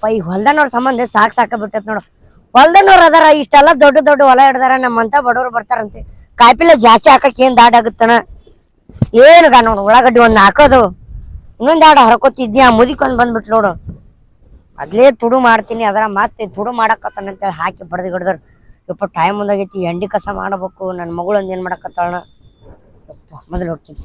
ಯಪ್ಪ ಈ ಹೊಲ್ದನವ್ರ ಸಂಬಂಧ ಸಾಕ ಬಿಟ್ಟತ್ ನೋಡು. ಹೊಲ್ದನವ್ರ ಅದಾರ ಇಷ್ಟೆಲ್ಲ ದೊಡ್ಡ ದೊಡ್ಡ ಹೊಲ ಹಿಡ್ದಾರ, ನಮ್ಮಂತ ಬಡವ್ರು ಬರ್ತಾರಂತೆ. ಕಾಯಿಪಿಲ್ಲ ಜಾಸ್ತಿ ಹಾಕಕ್ ಏನ್ ದಾಡ್ ಆಗುತ್ತಾನ ಏನದ ನೋಡು. ಉಳ್ಳಾಗಡ್ಡಿ ಒಂದ್ ಹಾಕೋದು, ಇನ್ನೊಂದ್ ಎರಡು ಹರ್ಕೋತಿದ್ನಿ, ಆ ಮುದಿಕೊಂಡ್ ಬಂದ್ಬಿಟ್ ನೋಡು. ಅದ್ಲೇ ತುಡು ಮಾಡ್ತೀನಿ, ಅದರ ಮತ್ತೆ ತುಡು ಮಾಡಕತ್ತಾನಂತೇಳಿ ಹಾಕಿ ಬಡ್ದು ಹಿಡ್ದಾರ. ಯಪ್ಪ ಟೈಮ್ ಮುಂದಾಗೈತಿ, ಎಂಡಿ ಕಸ ಮಾಡಬೇಕು. ನನ್ನ ಮಗಳು ಒಂದ್ ಏನ್ ಮಾಡಕತ್ತಾಳ, ಮೊದಲು ಹೋಗ್ತೀನಿ.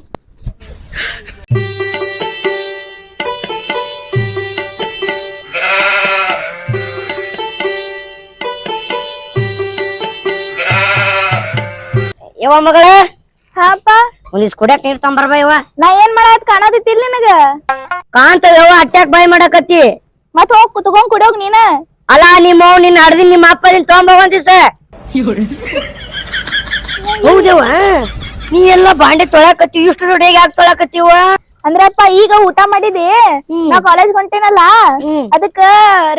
ಯವ್ವ ಮಗಳ, ಹಾಪ ಒಂದಿಸ್ ಕುಡ್ಯಾಕ್ ನೀರ್ ತಗೊಂಬರ್ಬ ಯವ್ವ. ನಾ ಏನ್ ಮಾಡಾತ್ ಕಾಣದಿತ್ತಿಲ್ ನಿನಗ? ಕಾಂತ ಯವ್ವ, ಅಟ್ಯಾಕ್ ಬಾಯ್ ಮಾಡಕತ್ತಿ. ಮತ್ ಹೋಗ್ ಕುತ್ಕೊಂಡ್ ಕುಡಿಯೋಗ್ ನೀನ. ಅಲ್ಲ ನಿಮ್ಮ ನಿನ್ನ ಹಡ್ದಿನ್ ನಿಮ್ಮ ಅಪ್ಪದಿನ್ ತಗೊಂಬೋಗಂತ ದಿವ್ಸ. ಹೌದವ್ವ, ನೀ ಎಲ್ಲ ಬಾಂಡೆ ತೊಳಕತ್ತಿ, ಇಷ್ಟು ರೆಡಿಯಾಗಿ ಯಾಕೆ ತೊಳಕತ್ತೀವ? ಅಂದ್ರಪ್ಪ ಈಗ ಊಟ ಮಾಡಿದಿ, ನಾ ಕಾಲೇಜ್ ಹೊಂಟೇನಲ್ಲ ಅದಕ್ಕ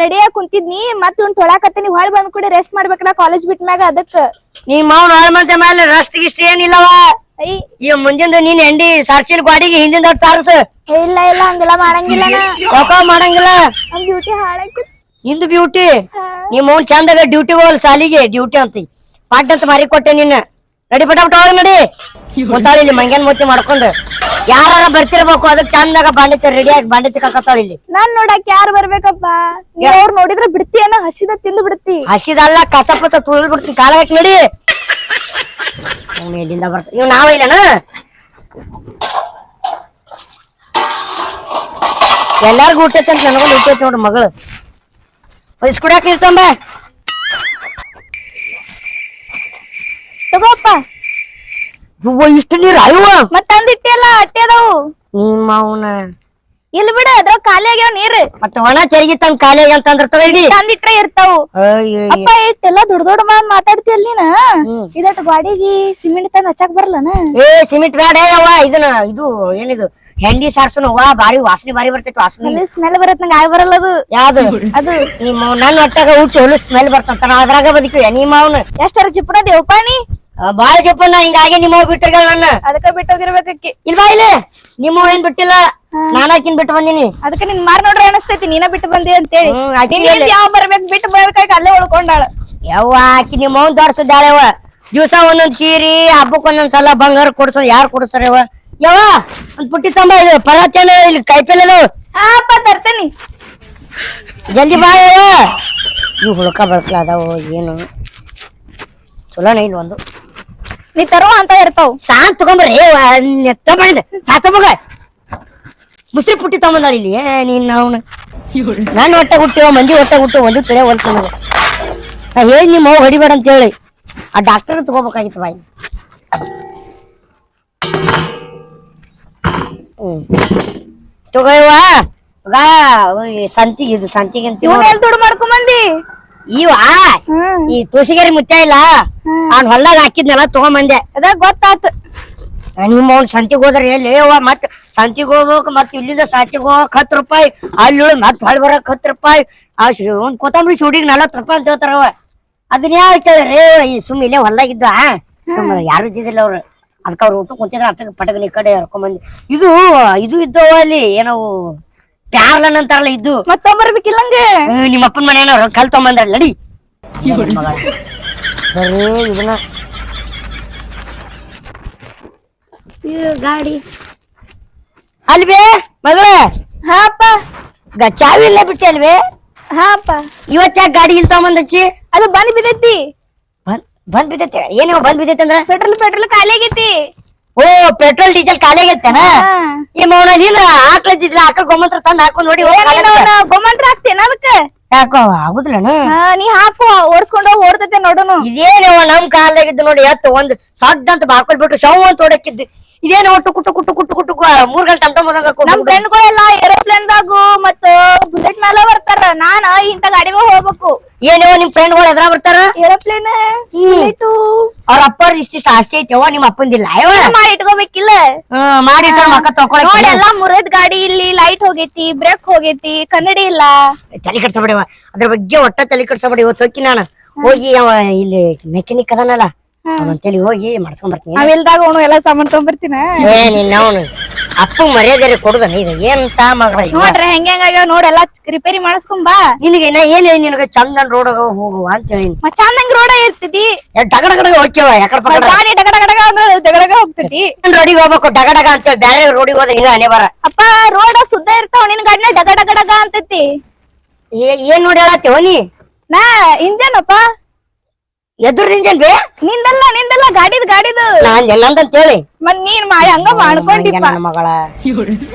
ರೆಡಿಯಾಗಿ ಕುಂತಿದ್ನಿ. ಮತ್ ಇವ್ನ್ ತೊಳಾಕತ್ತೀನಿ, ಹೊಳ್ ಬಂದ್ ಕೂಡ ರೆಸ್ಟ್ ಮಾಡ್ಬೇಕಲ್ಲ ಕಾಲೇಜ್ ಬಿಟ್ ಮ್ಯಾಗ. ಅದಕ್ಕ ನಿಮ್ಮ ಅವ್ನ ಹೊಳ್ಮಂತ ಮೇಲೆ ರಸ್ಟ್ ಗಿಷ್ಟ ಏನಿಲ್ಲವ. ಈ ಮುಂದಿಂದ ನೀನ್ ಎಂಡಿ ಸಾರ್ಸಿಲ್ ಗಾಡಿಗೆ ಹಿಂದಿಂದ ಸಾರ್ಸ. ಇಲ್ಲ ಇಲ್ಲ ಹಂಗೆಲ್ಲ ಮಾಡಂಗಿಲ್ಲ, ಮಾಡಂಗಿಲ್ಲ. ನಮ್ ಡ್ಯೂಟಿ ಹಾಳಾಕಿ. ನಿಂದು ಬ್ಯೂಟಿ, ನಿಮ್ಮ ಅವ್ನ್ ಚಂದಾಗ ಡ್ಯೂಟಿಗೆ ಹೋಗಲ್, ಸಾಲಿಗೆ ಡ್ಯೂಟಿ ಅಂತ ಪಾಟ್ ಅಂತ ಮಾರಿ ಕೊಟ್ಟೆ ನಿನ್ನ. ನಡಿ ಪಟಾಪಟ ಹೋಗಿ ನಡಿ. ಗೊತ್ತಾಳ ಇಲ್ಲಿ ಮಂಗ್ಯಾನ್ ಮೂತಿ ಮಾಡ್ಕೊಂಡು ಯಾರ ಬರ್ತಿರ್ಬೇಕು, ಅದಕ್ ಚಂದಾಗ ಬಾಂಡಿತ ರೆಡಿಯಾಗಿ ಬಾಂಡಿ ತಿಕ್ಕಾಕತ್ತಾಳ ಇಲ್ಲಿ. ನಾನ್ ನೋಡಕ್ ಯಾರು ಬರ್ಬೇಕಪ್ಪ? ಅವ್ರು ನೋಡಿದ್ರ ಬಿಡ್ತೀಯನ? ಹಸಿದ ತಿಂದು ಬಿಡ್ತಿ. ಹಸಿದಲ್ಲ, ಕಸ ಪಸ ತುಳಿದ್ ಬಿಡ್ತೀನಿ, ಕಾಲ ಹಾಕಿ ನಡಿ. ಎಲ್ಲಿಂದ ಬರ್ತ ಇವ್ ನಾವ ಇಲ್ಲನ? ಎಲ್ಲಾರ್ಗು ಊಟೈತೆ ಅಂತ ನನಗ್ ಊಟೈತೆ ನೋಡ್ರಿ ಮಗಳು. ಕುಡಿಯಾಕ ಇರ್ತಂಬ ತಗೋಪ್ಪ. ಇಷ್ಟು ನೀರು ಅಯ್ಯವ ಮತ್ ತಂದಿಟ್ಟಿಯಲ್ಲ ಅಟ್ಟೆ ಅದಾವು. ನಿಮ್ಮ ಅವನ ಇಲ್ಲಿ ಬಿಡ, ಅದ್ರ ಖಾಲಿ ಆಗ್ಯಾವ ನೀರ್. ಮತ್ತೆ ಒಣ ಚರಿಗೆ ತಂದ್ ಖಾಲಿ ಅಂತಂದ್ರ ತಗೊಳ್ಳಿ, ತಂದಿಟ್ರೆ ಇರ್ತಾವು. ಅಪ್ಪ ಇಟ್ಟೆಲ್ಲ ದೊಡ್ಡ ದೊಡ್ಡ ಮಾತಾಡ್ತಿ ಅಲ್ಲಿ ನೀನ. ಇದಟ್ ಗಾಡಿಗೆ ಸಿಮೆಂಟ್ ತಂದ್ ಹಚ್ಚಾಕ್ ಬರಲ್ಲನ? ಸಿಮೆಂಟ್ ಬೇಡ ಯವ್ವ, ಇದನ್ನ ಇದು ಏನಿದು ಹೆಂಡಿ ಸಾರ್ಸುನು ವಾ, ಬಾರಿ ವಾಸನೆ ಬಾರಿ ಬರ್ತೈತಿ. ವಾಸನೆ ಸ್ಮೆಲ್ ಬರತ್, ನಂಗೆ ಆಗಿ ಬರಲ್ಲ ಅದು. ಯಾವ್ದು ಅದು? ನಿಮ್ಮ ನನ್ನ ಹೊಟ್ಟಾಗ ಹುಟ್ಟು ಹೊಲು ಸ್ಮೆಲ್ ಬರ್ತಂತ, ನಾ ಅದ್ರಾಗ ಬದುಕಿವೆ. ನಿಮ್ಮ ಅವನು ಎಷ್ಟರ ಚಿಪ್ಪಣ ದೇವಪಾನಿ ಬಾಳ ಜಪ್ಪಣ್ಣ ಹಿಂಗಾಗೆ ನಿಮ್ಮ ಬಿಟ್ಟೋಗ್ಯಾಳ ನನ್ನ. ಅದಕ್ಕ ಬಿಟ್ಟೋಗಿರ್ಬೇಕಿ. ಇಲ್ವಾ ಇಲ್ಲಿ ನಿಮ್ಮ ಏನ್ ಬಿಟ್ಟಿಲ್ಲ, ನಾನಾಕಿನ್ ಬಿಟ್ಟು ಬಂದಿನಿ. ಅದಕ್ಕ ನಿನ್ ಮಾರ್ ನೋಡ್ರಿ ಅನಸ್ತೈತಿ, ನೀನ ಬಿಟ್ಟು ಬಂದಿ ಅಂತೇಳಿ. ಯಾವ ಬರ್ಬೇಕು ಬಿಟ್ಟು ಬರ್ಬೇಕಾಗಿ ಅಲ್ಲೇ ಉಳ್ಕೊಂಡಾಳ. ಯವ್ವ ಆಕಿ ನಿಮ್ಮ ಅವ್ನ್ ದೊಡ್ಸದಾಳವ. ದಿವ್ಸ ಒಂದೊಂದ್ ಸೀರಿ, ಹಬ್ಬಕ್ ಒಂದೊಂದ್ಸಲ ಬಂಗಾರ ಕೊಡ್ಸೋದ್ ಯಾರು ಕೊಡ್ಸಾರ ಯವ್ವ? ಯವ್ವ ಒಂದ್ ಪುಟ್ಟಿ ತಂಬ, ಇದು ಪರಾಚನ ಇಲ್ಲಿ ಕೈಪೆಲ್ಲ. ಹಾಪ ತರ್ತೇನಿ, ಜಲ್ದಿ ಬಾ ಯವ್ವ. ಇವ್ ಹುಳ್ಕ ಬರ್ಕಲ ಅದಾವ ಏನು ಚಲೋನ ಇಲ್ಲ ಒಂದು. ನೀ ತರುವ ಅಂತ ಇರ್ತಾವ. ಸಾಂಗ್ ತಗೊಂಬರ್ರಿ ತಗೊಂಬ, ಸಾ ತಗೊಂಬ. ಮುಸ್ರಿ ಪುಟ್ಟಿ ತಗೊಂಬಂದ ಇಲ್ಲಿ ನೀನ್ ಅವ್ನ. ನಾನು ಹೊಟ್ಟೆ ಹುಟ್ಟಿವ, ಮಂದಿ ಹೊಟ್ಟೆ ಹುಟ್ಟು ಒಂದು ತಿಳೆ ಹೊಲ್ಸ. ನಾ ಹೇಳಿ ನಿಮ್ಮ ಅವ್ ಹೊಡಿಬೇಡ ಅಂತ ಹೇಳಿ ಆ ಡಾಕ್ಟರ್ ತಗೋಬೇಕಾಗಿತ್ತು ಬಾಯಿ. ತಗೋಯವ್ವ ಸಂತಿಗೆ, ಇದು ಸಂತಿಗೆ ಅಂತ ದುಡ್ಡು ಮಾಡ್ಕೊಂಬಂದಿ. ಇವ ಈ ತುಳಸಿಗೇರಿ ಮುತ್ಯ ಇಲ್ಲ, ಅವ್ನ ಹೊಲ್ದಾಗ ಹಾಕಿದ್ನೆಲ್ಲ ತಗೊಂಬಂದೆ. ಅದ ಗೊತ್ತಾತು. ನಿಮ್ಮ ಅವ್ನ ಸಂತಿಗೆ ಹೋದ್ರೆ ಎಲ್ಲಿ ಮತ್ ಸಂತಿಗೆ ಹೋಗ್ಬೇಕು, ಮತ್ ಇಲ್ಲಿಂದ ಸಂತಿಗೆ ಹೋಗಕ್ 10 ರೂಪಾಯಿ, ಅಲ್ಲಿ ಮತ್ ಹೊಳ್ ಬರಕ್ 10 ರೂಪಾಯಿ. ಒಂದ್ ಕೊತ್ತಂಬರಿ ಚೂಡಿಗೆ 40 ರೂಪಾಯಿ ಅಂತ ಹೇಳ್ತಾರವ. ಅದನ್ನ ಯಾವ ಹೇಳ್ತಾರ್ರಿ? ಈ ಸುಮ್ ಇಲ್ಲೇ ಹೊಲ್ದಾಗಿದ್ದ ಸುಮ್ಮ ಯಾರು ಇದ್ದಿದ್ದಿಲ್ಲ ಅವ್ರು. ಅದಕ್ಕ ಅವ್ರು ಊಟ ಕುಂತಿದ್ರ ಅಟ್ಟ ಪಟಕನ ಈ ಕಡೆ ಹರ್ಕೊಂಬಂದಿ. ಇದು ಇದ್ದವ ಅಲ್ಲಿ ಏನೋ ಪ್ಯಾರ್ಲನ್ ಅಂತಾರಲ್ಲ, ಇದ್ದು ಮತ್ತೊಬ್ಬರ್ಬೇಕಿಲ್ಲಂಗೆ. ನಿಮ್ಮ ಅಪ್ಪನ ಮನೆಯವ್ರು ಕಲ್ ತಗೊಂಬಂದ್ರಲ್ಲ ನಡಿ. ಬರ್ರಿ ಇದನ್ನ ಗಾಡಿ ಅಲ್ವೇ ಮಗಳ. ಹಾಪ ಚಾವಿ ಇಲ್ಲ ಬಿಟ್ಟೆ ಅಲ್ವೇ? ಹಾಪ ಇವತ್ತ್ಯಾಕ ಗಾಡಿ ಇಲ್ಲಿ ತಗೊಂಬಂದಚ್ಚಿ? ಅದು ಬಂದ್ ಬಿದ್ದೈತಿ. ಬಂದ್ ಬಿದ್ದೈತಿ? ಏನೇವ ಬಂದ್ ಬಿದ್ದೈತಿ ಅಂದ್ರ? ಪೆಟ್ರೋಲ್ ಖಾಲಿ ಆಗೈತಿ. ಓ ಪೆಟ್ರೋಲ್ ಡೀಸೆಲ್ ಖಾಲಿ ಆಗೈತೇನ? ಈ ಮೌನ ಇಲ್ಲ ಹಾಕ್ಲತ್ತಿದ್ಲ, ಆಕಳ ಗೋಮಂತ್ರ ತಂದ್ ಹಾಕೊಂಡ್ ನೋಡಿ. ಗೋಮಂತ್ರ ಹಾಕ್ತೇನ ಅದಕ್ಕ? ಯಾಕೋ ಆಗುದಿಲ್ಲನ? ನೀ ಹಾಕು, ಓಡಿಸ್ಕೊಂಡ್ ಹೋಗಿ ಓಡ್ತೈತೆ ನೋಡೋನು. ಇದೇನವ ನಮ್ ಕಾಲಾಗಿದ್ದು ನೋಡಿ, ಎತ್ತು ಒಂದ್ ಸಡ್ ಅಂತ ಬಾರ್ಕೊಳ್ ಬಿಟ್ಟು ಶವ್ ಅಂತ ಓಡಕ್ಕಿದ್ದು. ಇದೇನು ಒಟ್ಟು ಕುಟ್ಟು ಕುಟ್ಟು ಕುಟ್ಟು ಕುಟ್ಟು 3 ಗಂಟೆ ಟಮಟಮದಾಗ ನಮ್ ಫ್ರೆಂಡ್ಗಳೆಲ್ಲ ಏರೋಪ್ಲೇನ್ದಾಗು ಮತ್ತ ಬುಲೆಟ್ ಮೇಲೆ ಬರ್ತಾರ. ನಾನ ಇಂತ ಗಾಡಿಗೆ ಹೋಗ್ಬೇಕು. ಏನವ ನಿಮ್ ಫ್ರೆಂಡ್ಗಳು ಎದ್ರ ಬರ್ತಾರ? ಏರೋಪ್ಲೇನ್ ಅವ್ರ ಅಪ್ಪರ್ ಇಷ್ಟಿಷ್ಟ ಆಸ್ತಿ ಐತೆವ, ನಿಮ್ ಅಪ್ಪಂದಿಲ್ಲ ಮಾಡಿ ಇಟ್ಕೋಬೇಕಿಲ್ಲ? ಮಾಡಿ ಮಕ್ಕ ತಗೊಳ. ಎಲ್ಲಾ ಮುರಿದ್ ಗಾಡಿ, ಇಲ್ಲಿ ಲೈಟ್ ಹೋಗೈತಿ, ಬ್ರೇಕ್ ಹೋಗೈತಿ, ಕನ್ನಡಿ ಇಲ್ಲ. ತಲೆ ಕೆಡ್ಸಬೇಡವ, ಅದ್ರ ಬಗ್ಗೆ ಒಟ್ಟ ತಲೆ ಕೆಡ್ಸಬೇಡಿ. ಇವತ್ತು ಹೋಗಿ ನಾನು ಹೋಗಿ ಅವ ಇಲ್ಲಿ ಮೆಕ್ಯಾನಿಕ್ ಅದನಲ್ಲ ಅವನಂತೇಳಿ ಹೋಗಿ ಮಾಡ್ಸ್ಕೊಂಡ್ ಬರ್ತೀನಿ. ಅವೆಲ್ದಾಗ ಅವನು ಎಲ್ಲಾ ಸಾಮಾನ್ ತಗೊಂಡ್ಬರ್ತೀನ. ಏ ನಿನ್ನ ಅವನು ಅಪ್ಪ ಮರ್ಯಾದೆ ಕೊಡುದನ ಇದು ಎಂತ ಮಗಳ ಇವ? ನೋಡ್ರಿ ಹೆಂಗ್ಯಾಗ ನೋಡ್ ಎಲ್ಲಾ ರಿಪೇರಿ ಮಾಡಿಸ್ಕೊಂಬಾ. ನಿನಗೆ ನಾ ಏನ್ ಹೇಳಿ ನಿನಗ ಚಂದನ್ ರೋಡ್ ಹೋಗುವ ಅಂತ ಹೇಳಿ ಚಂದಂಗ್ ರೋಡ ಇರ್ತೈತಿ. ಡಗ ಡಗ ಹೋಗ್ಯವ ಯಾಕಡೆ ಪಕ್ಕ ಗಾಡಿ ಡಗ ಡಗ ಡಗ ಅಂದ್ರೆ ಡಗಡಗ ಹೋಗ್ತೈತಿ. ರೋಡಿಗೆ ಹೋಗ್ಬೇಕು ಡಗ ಡಗ ಅಂತ ಬೇರೆ ರೋಡಿಗೆ ಹೋದ್ರೆ ಹಿಂಗ ಅನೆ ಬರ. ಅಪ್ಪ ರೋಡ ಸುದ್ದ ಇರ್ತಾವ, ನಿನ್ ಗಾಡಿನ ಡಗ ಡಗ ಡಗ ಅಂತೈತಿ. ಏನ್ ನೋಡಿ ಹೇಳತ್ತೇವ ನೀ? ನಾ ಇಂಜನ್ ಅಪ್ಪ. ಎದುರು ಇಂಜನ್ ಬೇ? ನಿಂದಲ್ಲ ಗಾಡಿದು ನಾನ್ ಎಲ್ಲಂತ ಹೇಳಿ ಮತ್ ನೀನ್ ಹಂಗ ಮಾಡ್ಕೊಂಡಿಪ್ಪ. ನನ್ನ ಮಗಳ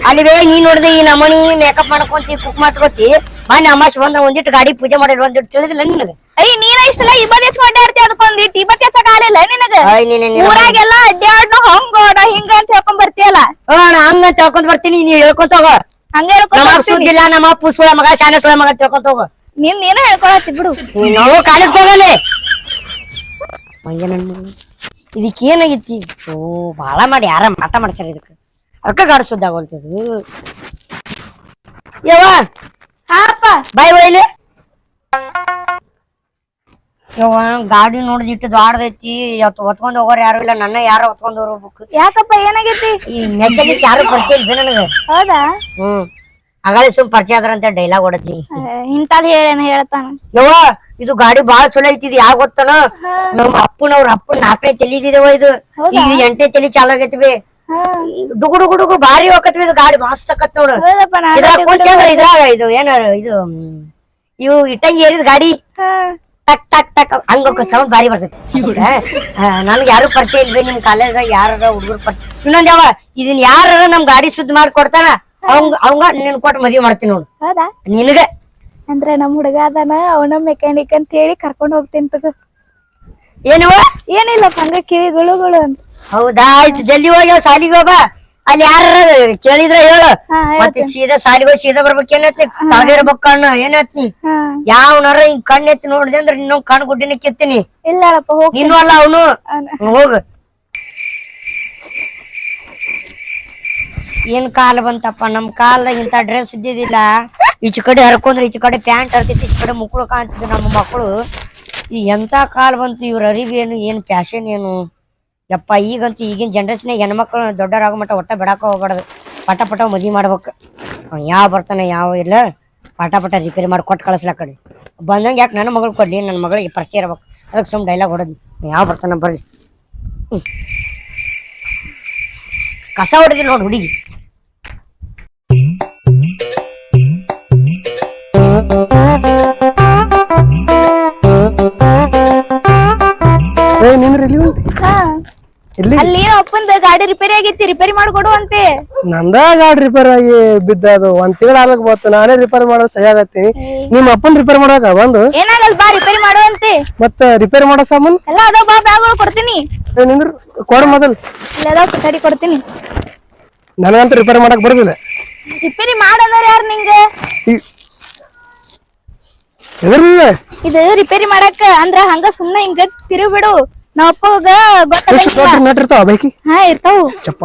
ಅಲ್ಲಿ ಬೇ ನೀ ನೋಡಿದೆ ಈ ನಮನಿ ಮೇಕಪ್ ಮಾಡ್ಕೊಂತಿ ಕುಕ್ ಮಾಡ್ಕೋತಿ ಮನೆ ಅಮಾಶ್ ಬಂದ್ರ ಒಂದಿಟ್ಟು ಗಾಡಿ ಪೂಜೆ ಮಾಡಿ ಒಂದಿಟ್ಟು ತಿಳಿದಿಲ್ಲ ನಿನಗ? ಅಯ್ಯ ನೀನ ಇಷ್ಟಲ್ಲ ಇಬ್ಬದ್ ಹೆಚ್ಚಕೊಂಡೆ ಇರ್ತಿ, ಅದಕ್ಕೊಂದಿಟ್ಟು ಇಬ್ಬತ್ ಹೆಚ್ಚಕ್ ಆಗಲಿಲ್ಲ ನಿನಗ. ಊರಾಗೆಲ್ಲ ಅಡ್ಡಾಡ್ನು ಹಂಗೋಡ ಹಿಂಗ ಅಂತ ಹೇಳ್ಕೊಂಡ್ ಬರ್ತೀಯಲ್ಲ. ಹಂಗ ತಿಳ್ಕೊಂಡ್ ಬರ್ತೀನಿ, ನೀವ್ ಹೇಳ್ಕೊಂತ ಹೋಗ. ಹಂಗ ಹೇಳ್ಕೊಂಡ್ ಸುದ್ದಿಲ್ಲ ನಮ್ಮ ಅಪ್ಪ ಸುಳ ಮಗ ಶಾನೆ ಸುಳ ಮಗ ತಿಳ್ಕೊಂತ ಹೋಗ. ನಿಂದ ಏನೋ ಹೇಳ್ಕೊಳತಿ ಬಿಡು. ನಾವು ಕಾಲೇಜ್ ಹೋಗಲಿ ಇದಕ್ ಏನಾಗಿತಿ? ಓ ಬಾಳ ಮಾಡಿ ಯಾರ ಮಾಟ ಮಾಡ್ಸಾರ ಇದಕ್ಕ, ಅದಕ್ಕ ಗಾಡಿ ಸುದ್ದ ಆಗೋಲ್ತದ. ಯವ್ವ ಹಾಪ ಬಾಯ್ ಒಯ್ಲಿ. ಯವ್ವ ಗಾಡಿ ನೋಡಿದಿಟ್ಟು ದಾಡ್ದೈತಿ, ಹೊತ್ಕೊಂಡ್ ಹೋಗೋರ್ ಯಾರು ಇಲ್ಲ, ನನ್ನ ಯಾರ ಹೊತ್ಕೊಂಡ್ ಹೋಗ್ಬೇಕು. ಯಾಕಪ್ಪ ಏನಾಗೈತಿ? ಈ ಮೆಕ್ಯಾನಿಕ್ ಯಾರು ಪರಿಚಯ ಇಲ್ಲ ನನಗ. ಹೌದಾ? ಹಾಗಾದ್ರೆ ಸುಮ್ ಪರಿಚಯ ಆದ್ರಂತ ಡೈಲಾಗ್ ಹೊಡತಿ. ಇಂತದ್ ಹೇಳ್ತಾನ. ಯವ್ವ ಇದು ಗಾಡಿ ಬಾಳ ಚಲೋ ಐತಿದ್ ಯಾವ ಗೊತ್ತನ? ನಮ್ ಅಪ್ಪನವ್ರ ಅಪ್ಪನ 4ನೇ ತಲಿ ಇದಿದವ ಇದು, ಈಗ 8ನೇ ತಲಿ ಚಾಲು ಆಗೈತಿ ಬಿ. ಡುಗು ಡುಗು ಡುಗು ಭಾರಿ ಹೋಗತ್ವಿ ಇದು ಗಾಡಿ, ಮಸ್ತ್ ಆಕತ್ ನೋಡು. ಇದ್ರಾಗ ಕುಂತ್ರೆ ಇದ್ರಾಗ ಇದು ಏನ ಇದು ಇವು ಇಟ್ಟಂಗಿ ಏರಿದ ಗಾಡಿ ಟಕ್ ಟಕ್ ಟಕ್ ಹಂಗ ಸೌಂಡ್ ಭಾರಿ ಬರ್ತೈತಿ. ನನ್ಗೆ ಯಾರು ಪರಿಚಯ ಇಲ್ವೇ ನಿಮ್ ಕಾಲೇಜಾಗ ಯಾರ ಹುಡುಗರು ಇನ್ನೊಂದ್ ಯಾವ ಇದನ್ ಯಾರ ನಮ್ ಗಾಡಿ ಸುದ್ದಿ ಮಾಡಿ ಕೊಡ್ತಾನ ಅವಂಗ ನಿನ್ ಕೊಟ್ಟು ಮದ್ವಿ ಮಾಡ್ತೀನಿ ನೋಡು. ಹೌದಾ? ನಿನಗ ಅಂದ್ರೆ ನಮ್ ಹುಡುಗ ಅದಾನ, ಅವನ ಮೆಕ್ಯಾನಿಕ್ ಅಂತ ಹೇಳಿ ಕರ್ಕೊಂಡ್ ಹೋಗ್ತೀನಿ ತಗೋ. ಏನುವ? ಏನಿಲ್ಲಪ್ಪ ಹಂಗ ಕಿವಿಗಳು ಅಂತ. ಹೌದಾ? ಆಯ್ತು ಜಲ್ದಿ ಹೋಗ್ಯಾವ ಸಾಲಿಗೆ ಹೋಗ. ಅಲ್ಲಿ ಯಾರ ಕೇಳಿದ್ರ ಹೇಳು, ಮತ್ತೆ ಸೀದಾ ಸಾಲಿಗೆ ಹೋಗಿ ಸೀದಾ ಬರ್ಬೇಕು. ಏನತ್ನಿ ತಾಗಿರ್ಬೇಕು ಕಣ್ಣು, ಏನತ್ನಿ ಯಾವನಾರ ಹಿಂಗ್ ಕಣ್ಣು ಎತ್ತಿ ನೋಡಿದೆ ಅಂದ್ರೆ ನಿನ್ನ ಕಣ್ಣು ಗುಡ್ಡಿನ ಕಿತ್ತೀನಿ. ಇಲ್ಲಪ್ಪ ಹೋಗಿ ನೀನು ಅಲ್ಲ ಅವನು. ಹೋಗ. ಏನ್ ಕಾಲ ಬಂತಪ್ಪ, ನಮ್ ಕಾಲದಾಗ ಇಂತ ಡ್ರೆಸ್ ಇದ್ದಿದ್ದಿಲ್ಲ. ಈಚ ಕಡೆ ಹರ್ಕೊಂಡ್ರೆ ಈಚ ಕಡೆ ಪ್ಯಾಂಟ್ ಹರ್ತಿತ್ತು, ಈಚ ಕಡೆ ಮುಕ್ಕಳು ಕಾಣ್ತಿದ್ರು ನಮ್ಮ ಮಕ್ಕಳು. ಈ ಎಂತ ಕಾಲ ಬಂತು, ಇವ್ರ ಅರಿವಿ ಏನು ಏನ್ ಫ್ಯಾಷನ್ ಏನು ಯಪ್ಪ. ಈಗಂತೂ ಈಗಿನ ಜನರೇಷನ್ ಹೆಣ್ಮಕ್ಳು ದೊಡ್ಡರಾಗೋ ಮಟ್ಟ ಒಟ್ಟ ಬಿಡಾಕ ಹೋಗ್ಬಾರ್ದು, ಪಟ ಪಟ ಮದ್ವಿ ಮಾಡ್ಬೇಕು. ಯಾವ ಬರ್ತಾನೆ ಯಾವ ಇಲ್ಲ ಪಟ ಪಟ ರಿಪೇರಿ ಮಾಡಿ ಕೊಟ್ಟು ಕಳಿಸ್ಲಾ ಕಡೆ ಬಂದಂಗೆ. ಯಾಕೆ ನನ್ನ ಮಗಳು ಕೊಡ್ಲಿ, ನನ್ನ ಮಗಳಿಗೆ ಪರಿಚಯ ಇರ್ಬೇಕು, ಅದಕ್ಕೆ ಸುಮ್ ಡೈಲಾಗ್ ಹೊಡೋದು. ಯಾವ ಬರ್ತಾನ ಬರ್ರಿ. ಕಸ ಹೊಡೆದಿಲ್ಲ ನೋಡಿ ಹುಡುಗಿ. ಅಲ್ಲಿ ಅಪ್ಪಂದ ಗಾಡಿ ರಿಪೇರಿ ಆಗೈತಿ, ರಿಪೇರಿ ಮಾಡ್ಕೊಡು ಅಂತೆ. ನಂದ ಗಾಡಿ ರಿಪೇರ್ ಆಗಿ ಬಿದ್ದ, ಅದು 1 ತಿಂಗಳ ಆಗ್ಲಕ್ ಬಂತು. ನಾನೇ ರಿಪೇರ್ ಮಾಡೋದು ಸರಿ ಆಗತ್ತೀನಿ. ನಿಮ್ ಅಪ್ಪನ್ ರಿಪೇರ್ ಮಾಡಕ ಬಂದು ಏನಾಗಲ್ ಬಾ ರಿಪೇರಿ ಮಾಡು ಅಂತೆ. ಮತ್ತ ರಿಪೇರ್ ಮಾಡೋ ಸಾಮಾನ್ ಎಲ್ಲ ಅದಾವ, ಬಾ ಬ್ಯಾಗ್ಗಳು ಕೊಡ್ತೀನಿ. ನಿಂದ್ರ ಕೊಡ ಮೊದಲ್. ತಡಿ ಕೊಡ್ತೀನಿ. ನನಗಂತೂ ರಿಪೇರ್ ಮಾಡಕ್ ಬರೋದಿಲ್ಲ. ರಿಪೇರಿ ಮಾಡಂದ್ರ ಯಾರು ನಿಂಗ? ಇದು ರಿಪೇರಿ ಮಾಡಕ್ ಅಂದ್ರ ಹಂಗ ಸುಮ್ನೆ ಹಿಂಗ ತಿರುಗಿ ಬಿಡು. ನಾವ್ ಅಪ್ಪಗ ನಟಿರ್ತಾವ ಬೈಕಿ. ಹಾ ಇರ್ತಾವ. ಚಪ್ಪ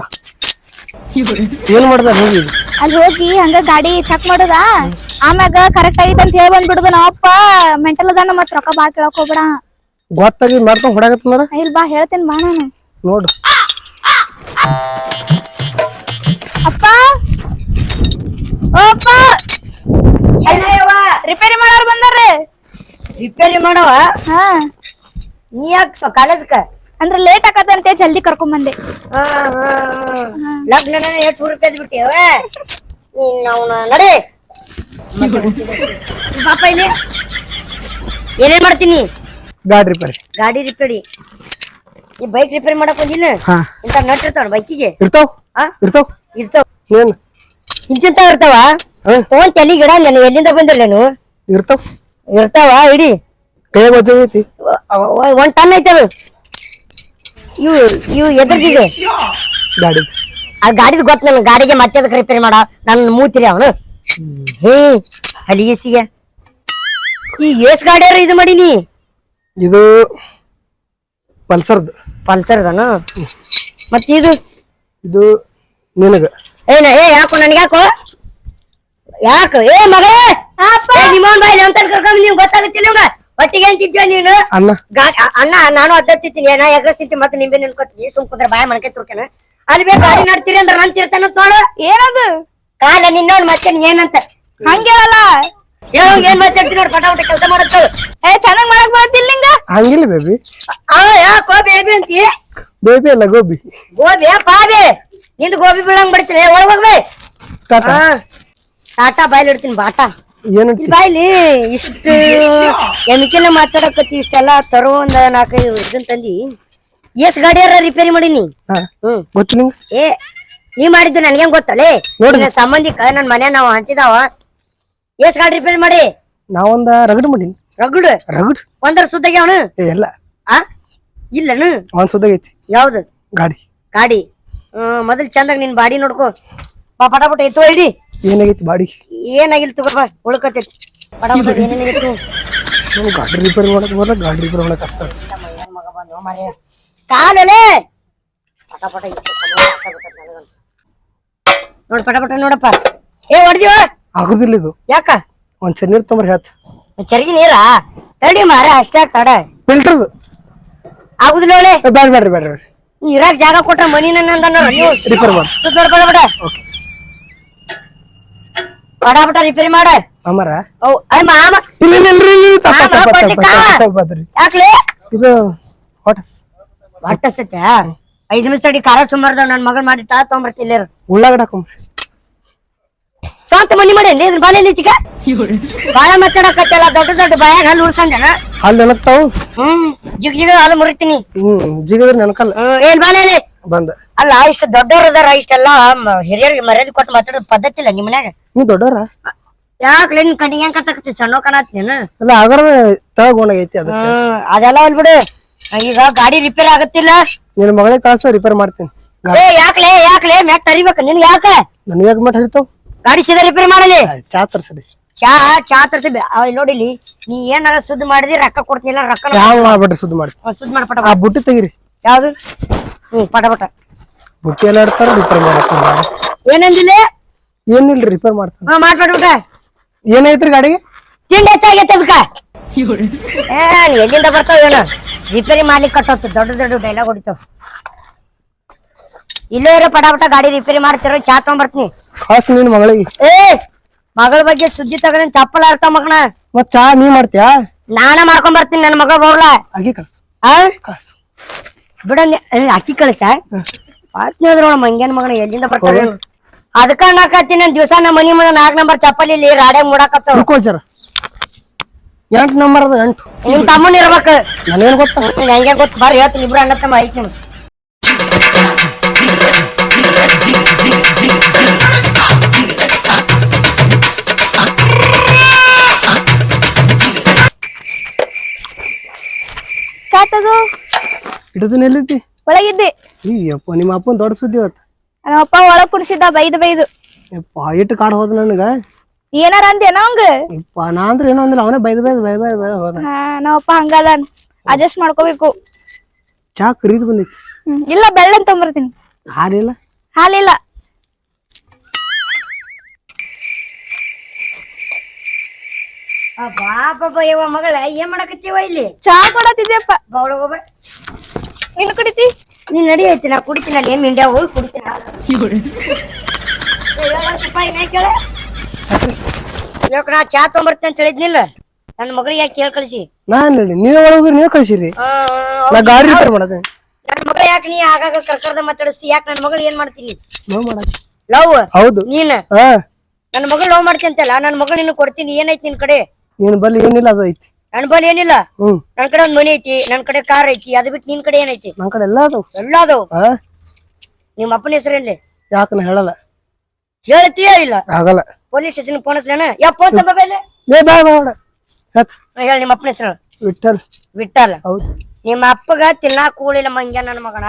ಏನ್ ಮಾಡ್ದ ಹೋಗಿ ಅಲ್ಲಿ ಹೋಗಿ ಹಂಗ ಗಾಡಿ ಚೆಕ್ ಮಾಡೋದ, ಆಮ್ಯಾಗ ಕರೆಕ್ಟ್ ಆಗೈತೆ ಅಂತ ಹೇಳಿ ಬಂದ್ಬಿಡುದು. ನಾವಪ್ಪ ಮೆಂಟಲ್ ಅದಾನ, ಮತ್ ರೊಕ್ಕ ಬಾ ಕೇಳಕ್ ಹೋಗ್ಬೇಡ. ಗೊತ್ತಾಗಿ ಮಾಡ್ಕೊಂಡ್ ಹೊಡಾಕತ್ತಂದ್ರ ಇಲ್ ಬಾ ಹೇಳ್ತೇನೆ ಬಾ. ನಾನು ನೋಡು ಅಪ್ಪ, ಓ ಅಪ್ಪ ರಿಪೇರಿ ಮಾಡೋರು ಬಂದಾರ್ರಿ. ರಿಪೇರಿ ಮಾಡವ? ಹಾ ನೀ ಯಾಕ ಕಾಲೇಜ್ಕ? ಅಂದ್ರ ಲೇಟ್ ಆಕತ್ತಂತೆ ಜಲ್ದಿ ಕರ್ಕೊಂಡ್ ಬಂದೆ. ಲಗ್ನ ಎಷ್ಟು ರೂಪಾಯಿ ಬಿಟ್ಟಿವ ನಡೆ ಪಾಪ. ಇಲ್ಲಿ ಏನೇನ್ ಮಾಡ್ತೀನಿ? ಗಾಡಿ ರಿಪೇರಿ. ಗಾಡಿ ರಿಪೇರಿ. ಈ ಬೈಕ್ ರಿಪೇರಿ ಮಾಡಕ್ ಹೋಗಿಲ್ಲ ಇಂತ ನಟ್ ಇರ್ತಾವ ಬೈಕಿಗೆ. ಇರ್ತಾವ್ ಇರ್ತಾವ್ ಇರ್ತಾವ. ಏನ್ ಇಂತಿಂತ ಇರ್ತಾವ? ತಗೊಂಡ್ ತಲಿ ಗಿಡ ನಾನು ಎಲ್ಲಿಂದ ಬಂದಿಲ್ಲೇನು? ಇರ್ತಾವ್ ಇರ್ತಾವ ಇಡಿ ಕೈ ಗೊತ್ತೈತಿ. 1 ಟನ್ ಐತದು. ಇವು ಎದ್ರದಿದೆ ಗಾಡಿ. ಆ ಗಾಡಿದ್ ಗೊತ್ತ ನನ್. ಗಾಡಿಗೆ ಮತ್ತೆ ಅದಕ್ಕೆ ರಿಪೇರಿ ಮಾಡ ನನ್ನ ಮೂತಿರಿ ಅವನು. ಅಲಿಗೆಸಿಗೆ ಈ ಎಸ್ ಗಾಡಿಯಾರ ಇದು ಮಾಡೀನಿ. ಇದು ಪಲ್ಸರ್ದು. ಪಲ್ಸರ್ದನ? ಮತ್ತ ಇದು ನಿನಗ. ಏನ ಯಾಕೋ ನನ್ಗ್ಯಾಕೋ ಯಾಕ? ಮಗೇ ನಿಮ್ಮವನ್ ಬಾಯಿಲಿ ಅಂತ ಕರ್ಕೊಂಡ್ ನೀವ್ ಗೊತ್ತಾಗತ್ತಿಲ್ಲ ನಿಮ್ಗ. ಒಟ್ಟಿಗೆ ಅಂತಿದ್ಯ ನೀನು? ಅಣ್ಣ ಅಣ್ಣ ನಾನು ಅದ್ದತ್ತಿದ್ದೀನಿ, ನಾ ಎಗ್ರಸ್ ತಿಂತೀನಿ ಮತ್ತೆ ನಿಂಬೆ ನೆನ್ಕೋತೀನಿ. ಸುಮ್ ಕುಂದ್ರೆ ಬಾಯ ಮನಕೆ ತುರ್ಕೇನ. ಅಲ್ಲಿ ಬೇ ಗಾಡಿ ನಡ್ತೀರಿ ಅಂದ್ರ ನನ್ ತಿರ್ತಾನ ನೋಡ ಏನದು ಕಾಲ ನಿನ್ನೋಡ್ ಮತ್ತೆ ಏನಂತ ಹಂಗೇಳಲ್ಲ ಹೇಳೋ ಏನ್ ಮಾತಾಡ್ತೀನಿ ನೋಡ್ ಪಟಾಪಟ ಕೆಲಸ ಮಾಡತ್ತು ಚೆನ್ನಾಗ್ ಮಾಡಕ್ ಬರತ್ತಿಲ್ಲ ನಿಂಗ ಹಂಗಿಲ್ಲ ಬೇಬಿ ಯಾಕೋ ಬೇಬಿ ಅಂತಿ ಬೇಬಿ ಅಲ್ಲ ಗೋಬಿ ಗೋಬಿ ಪಾಬಿ ನಿಂದ ಗೋಬಿ ಬೀಳಂಗ್ ಬಿಡ್ತೀನಿ ಒಳಗ್ ಹೋಗ್ಬೇ ಟಾಟಾ ಟಾಟಾ ಬಾಯ್ಲಿ ಇಡ್ತೀನಿ ಬಾಟಾ ಏನಂತ ಇಲ್ಲಿ ಬಾಯ್ಲಿ ಇಷ್ಟು ಎಮಿಕೆಲ್ಲ ಮಾತಾಡಕತ್ತಿ ಇಷ್ಟೆಲ್ಲ ತರೋ ಒಂದ್ 4-5 ಇದನ್ ತಂದಿ ಎಷ್ಟ್ ಗಾಡಿಯಾರ ರಿಪೇರಿ ಮಾಡೀನಿ ಹಾ ಹ್ಮ್ ಗೊತ್ತು ನಿಂಗೆ ಏ ನೀ ಮಾಡಿದ್ದು ನನ್ಗೇನ್ ಗೊತ್ತಲ್ಲೇ ನನ್ನ ಸಂಬಂಧಿಕ ನನ್ ಮನೆ ನಾವು ಹಂಚಿದಾವ ಎಷ್ಟ್ ಗಾಡಿ ರಿಪೇರಿ ಮಾಡಿ ನಾವೊಂದ ರಗಡ್ ಮಾಡೀನಿ ರಗುಡು ರಗಡ್ ಒಂದರ ಸುದ್ದಾಗಿ ಅವನು ಎಲ್ಲ ಆ ಇಲ್ಲನು ಒಂದ್ ಸುದ್ದಾಗೈತಿ ಯಾವ್ದು ಗಾಡಿ ಗಾಡಿ ಮೊದಲ್ ಚಂದಾಗ ನಿನ್ ಬಾಡಿ ನೋಡ್ಕೋ ಪಟಾಪಟ ಎತ್ತು ಹಿಡಿ ಏನಾಗೈತಿ ಬಾಡಿ ಏನಾಗಿಲ್ ತಗೋಬ ಉಳ್ಕತೈತಿ ಪಟಾಪಟ ಏನೇನಾಗಿತ್ತು ಗಾಡಿ ರಿಪೇರ್ ಮಾಡಕ್ ಬರಲ್ಲ ಗಾಡಿ ರಿಪೇರ್ ಮಾಡಕ್ ಹಸ್ತಾರ ಮಗ ಬಂದು ಮರೆ ಕಾಲೇ ಪಟಾಪಟ ನೋಡ್ ಪಟಾಪಟ ನೋಡಪ್ಪ ಏ ಹೊಡ್ದಿವ ಆಗುದಿಲ್ಲ ಇದು ಯಾಕ ಒಂದ್ ನೀರ್ ತೊಂಬರ್ ಹೇಳ್ತ ಚರ್ಗಿ ನೀರಾ ತಡಿ ಮಾರ ಅಷ್ಟೇ ತಡ ಫಿಲ್ಟರ್ದು ಆಗುದಿಲ್ಲ ಒಳ್ಳೆ ಬ್ಯಾಡ ಬ್ಯಾಡ್ರಿ ಬ್ಯಾಡ್ರಿ ಬ್ಯಾಡ್ರಿ ಇರಾಕ್ ಜಾಗ ಕೊಟ್ರ ಮನಿ ನನ್ನ ನೀವು ರಿಪೇರ್ ಮಾಡಿ ಪಟಾಪಟ ಪಟಾಪಟ ರಿಪೇರಿ ಮಾಡ ಅಮರ ಓ ಅಯ್ಯ ಮಾಮ ಇಲ್ಲ ಇಲ್ಲ ಇಲ್ರಿ ತಪ್ಪಾದ್ರಿ ಯಾಕ್ಲೆ ಇದು ವಾಟಸ್ ಹೊಟ್ಟಸ್ತೈತೆ 5 ನಿಮಿಷ ತಡಿ ಖಾರ ಸುಮಾರ್ದ ನನ್ ಮಗಳ್ ಮಾಡಿ ತಾ ತೊಗೊಂಬರ್ತಿಲ್ಲ ಉಳ್ಳಾಗಡ್ಡಿ ಹಾಕೊಂಬ್ರಿ ಸ್ವಂತ ಮನಿ ಮಾಡೇನಿ ಇದನ್ ಬಾಲೆಲ್ಲಿ ಚಿಕ್ಕ ಬಾಳ ಮಾತಾಡಕತ್ತಲ್ಲ ದೊಡ್ಡ ದೊಡ್ಡ ಬಾಯಾಗ ಹಲ್ಲು ಉಳ್ಸಂಜನ ಅಲ್ಲಿ ನೆನಕ್ತಾವು ಜಿಗ್ ಜಿಗ ಹಾಲು ಮುರಿತೀನಿ ಜಿಗದ್ರ ನೆನಕಲ್ಲ ಏನ್ ಬಾಲೆಯಲ್ಲಿ ಬಂದ ಅಲ್ಲ ಇಷ್ಟ ದೊಡ್ಡವ್ರ ಅದಾರ ಇಷ್ಟೆಲ್ಲ ಹಿರಿಯರಿಗೆ ಮರ್ಯಾದೆ ಕೊಟ್ಟು ಮಾತಾಡೋದ್ ಪದ್ಧತಿ ಇಲ್ಲ ನಿಮ್ ಮನ್ಯಾಗ ನೀ ದೊಡ್ಡವ್ರ ಯಾಕ್ಲೆ ನಿನ್ ಕಣ್ಣಿಗೆ ಹೆಂಗ್ ಕತ್ತಕತ್ತಿ ಸಣ್ಣ ಕಾಣತ್ತೀನ ಅಲ್ಲ ಆಗರ ತಗೋಣಗೈತಿ ಅದ ಅದೆಲ್ಲ ಹೋಲ್ ಬಿಡು ಈಗ ಗಾಡಿ ರಿಪೇರ್ ಆಗತ್ತಿಲ್ಲ ನಿನ್ ಮಗಳಿಗೆ ಕಳ್ಸ ರಿಪೇರ್ ಮಾಡ್ತೀನಿ ಏ ಯಾಕ್ಲೆ ಮ್ಯಾಕ್ ತರಿಬೇಕ ನಿನ್ ಯಾಕ ನನ್ ಯಾಕೆ ಮಠ ಹಿಡಿತಾವ್ ಗಾಡಿ ಸೀದಾ ರಿಪೇರ್ ಮಾಡಲಿ ಚಾ ತರ್ಸರಿ ಚಾ ತರ್ಸಿ ನೋಡಿಲಿ ನೀ ಏನಾರ ಸುದ್ದಿ ಮಾಡಿದಿ ರೊಕ್ಕ ಕೊಡ್ತಿಲ್ಲ ರೊಕ್ಕ ಚಾ ಮಾಡ್ಬಿಟ್ರಿ ಸುದ್ದಿ ಮಾಡಿ ಸುದ್ದಿ ಮಾಡ್ಪಟ ಆ ಬುಟ್ಟಿ ತೆಗಿರಿ ಯಾವ್ದು ಪಟ ಬುಟ್ಟಿ ಎಲ್ಲ ಇಡ್ತಾರ ರಿಪೇರ್ ಮಾಡತ್ತಾರ ಏನಂದಿಲ್ಲ ಏನಿಲ್ರಿ ರಿಪೇರ್ ಮಾಡ್ತಾರ ಮಾಡ್ಬಿಟ್ಟ ಏನೈತ್ರಿ ಗಾಡಿಗೆ ತಿಂಡಿ ಹೆಚ್ಚಾಗೈತೆ ಅದಕ್ಕ ಏನ್ ಎಲ್ಲಿಂದ ಬರ್ತಾವ ಏನ ರಿಪೇರಿ ಮಾಡ್ಲಿಕ್ಕೆ ಕಟ್ಟೋತು ದೊಡ್ಡ ದೊಡ್ಡ ಡೈಲಾಗ್ ಹೊಡಿತಾವ ಇಲ್ಲೇ ಇರೋ ಪಟಾಪಟ ಗಾಡಿ ರಿಪೇರಿ ಮಾಡ್ತಿರೋ ಚಾ ತಗೊಂಬರ್ತೀನಿ ಖಾಸ್ ನಿನ್ ಮಗಳಿಗೆ ಏ ಮಗಳ ಬಗ್ಗೆ ಸುದ್ದಿ ತಗದ ಚಪ್ಪಲ ಇರ್ತಾವ ಮಗನ ಮತ್ ಚಾ ನೀ ಮಾಡ್ತೀಯಾ ನಾನ ಮಾಡ್ಕೊಂಡ್ ಬರ್ತೀನಿ ನನ್ನ ಮಗ ಹೋಗ್ಲ ಅಗಿ ಕಳ್ಸ ಕಳ್ಸ ಬಿಡ ಅಕ್ಕಿ ಕಳಿಸ ನೋಡ ಮಂಗ್ಯಾನ ಮಗನ ಎಲ್ಲಿಂದ ಬರ್ತಾವ ಅದಕ್ಕ ನಾಕತ್ತೀನಿ ನನ್ ದಿವ್ಸ ನಮ್ಮ ಮನಿ ಮುಂದೆ 4 ನಂಬರ್ ಚಪ್ಪಲಿ ಇಲ್ಲಿ ರಾಡೆ ಮೂಡಾಕತ್ತಾವ ಹುಡ್ಕೋಚಾರ 8 ನಂಬರ್ ಅದ 8 ನಿಮ್ ತಮ್ಮನ್ ಇರ್ಬೇಕು ನನಗೇನ್ ಗೊತ್ತ ನಂಗೆ ಗೊತ್ತು ಬರ್ರಿ ಹೇಳ್ತೀನಿ ಇಬ್ರು ಅಣ್ಣ ತಮ್ಮ ಐತಿ ನಿಮ್ಗೆ ಚಾ ತಗೋ ಹಿಡಿದು ಎಲ್ಲಿದ್ದಿ ಒಳಗಿದ್ದೆ ಅಯ್ಯಪ್ಪ ನಿಮ್ಮ ಅಪ್ಪನ್ ದೊಡ್ಡ ಸುದ್ದಿ ಇವತ್ತು ನಮ್ಮಪ್ಪ ಒಳಗ್ ಕುಡ್ಸಿದ್ದ ಬೈದು ಯಪ್ಪ ಇಟ್ಟು ಕಾಡ್ ಹೋದ ನನಗ ಏನಾರ ಅಂದೇನ ಅವಂಗ ಯಪ್ಪ ನಾ ಅಂದ್ರೆ ಏನೋ ಅಂದಿಲ್ಲ ಅವನೇ ಬೈದ್ ಹೋದ ನಮ್ಮಪ್ಪ ಹಂಗದ ಅಡ್ಜಸ್ಟ್ ಮಾಡ್ಕೋಬೇಕು ಚಾ ಕರೀದ್ ಬಂದೈತಿ ಇಲ್ಲ ಬೆಳ್ಳನ್ ತೊಂಬರ್ತೀನಿ ಹಾಲಿಲ್ಲ ಹಾಲಿಲ್ಲ ಬಾಬಾ ಯವ್ವ ಮಗಳ ಏನ್ ಮಾಡಕತ್ತೀವ ಇಲ್ಲಿ ಚಾ ಕೊಡತಿದ್ಯಪ್ಪ ಬೌಳ ಹೋಗ್ಬ ಇನ್ನು ಕುಡಿತಿ ನೀನ್ ನಡಿ ಐತಿ ನಾ ಕುಡಿತೀನಿ ಅಲ್ಲಿ ಏನ್ ಇಂಡಿಯಾ ಹೋಗಿ ಕುಡಿತೀನಿ ನಾ ಚಾ ತೊಗೊಂಬರ್ತೀನಿ ಅಂತ ಹೇಳಿದ್ನಿಲ್ಲ ನನ್ನ ಮಗಳಿಗೆ ಯಾಕೆ ಕೇಳ್ ಕಳಿಸಿ ನಾನ್ ನೀವೇ ಒಳಗೋಗಿ ನೀವೇ ಕಳ್ಸಿರಿ ನಾ ಗಾಡಿ ರಿಪೇರ್ ಮಾಡದೆ ನನ್ನ ಮಗಳ ಯಾಕೆ ನೀ ಆಗಾಗ ಕರ್ಕರ್ದ ಮಾತಾಡಿಸ್ತಿ ಯಾಕೆ ನನ್ನ ಮಗಳು ಏನ್ ಮಾಡ್ತೀನಿ ಲವ್ ಮಾಡಕ್ ಲವ್ ಹೌದು ನೀನ್ ಹಾ ನನ್ನ ಮಗಳು ಲವ್ ಮಾಡ್ತೀನಿ ಅಂತಲ್ಲ ನನ್ನ ಮಗಳು ನಿನ್ನ ಕೊಡ್ತೀನಿ ಏನೈತಿ ನಿನ್ ಕಡೆ ನೀನ್ ಬಲ್ಲಿ ಏನಿಲ್ಲ ಅದು ಐತಿ ನನ್ ಬಳಿ ಏನಿಲ್ಲ ಹ್ಮ್ ನನ್ ಕಡೆ ಒಂದ್ ಮನಿ ಐತಿ ನನ್ ಕಡೆ ಕಾರ್ ಐತಿ ಅದ್ ಬಿಟ್ಟು ನಿನ್ ಕಡೆ ಏನೈತಿ ನನ್ ಕಡೆ ಎಲ್ಲ ಅದಾವ ಎಲ್ಲ ಅದಾವ ಹಾ ನಿಮ್ಮ ಅಪ್ಪನ ಹೆಸರಲ್ಲಿ ಯಾಕ ನಾ ಹೇಳಲ್ಲ ಹೇಳ್ತೀಯ ಇಲ್ಲ ಆಗಲ್ಲ ಪೊಲೀಸ್ ಸ್ಟೇಷನ್ ಫೋನ್ ಹಚ್ಲೇನ ಯಾ ಫೋನ್ ತಗೋಬೇಲೆ ಏ ಬೇಡ ಬೇಡ ಹೇತ್ ಹೇಳಿ ನಿಮ್ಮ ಅಪ್ಪನ ಹೆಸರು ವಿಠಲ್ ವಿಠಲ್ ಹೌದು ನಿಮ್ಮ ಅಪ್ಪಗ ತಿನ್ನಾಕ ಕೂಳಿಲ್ಲ ಮಂಗ್ಯ ನನ್ನ ಮಗನ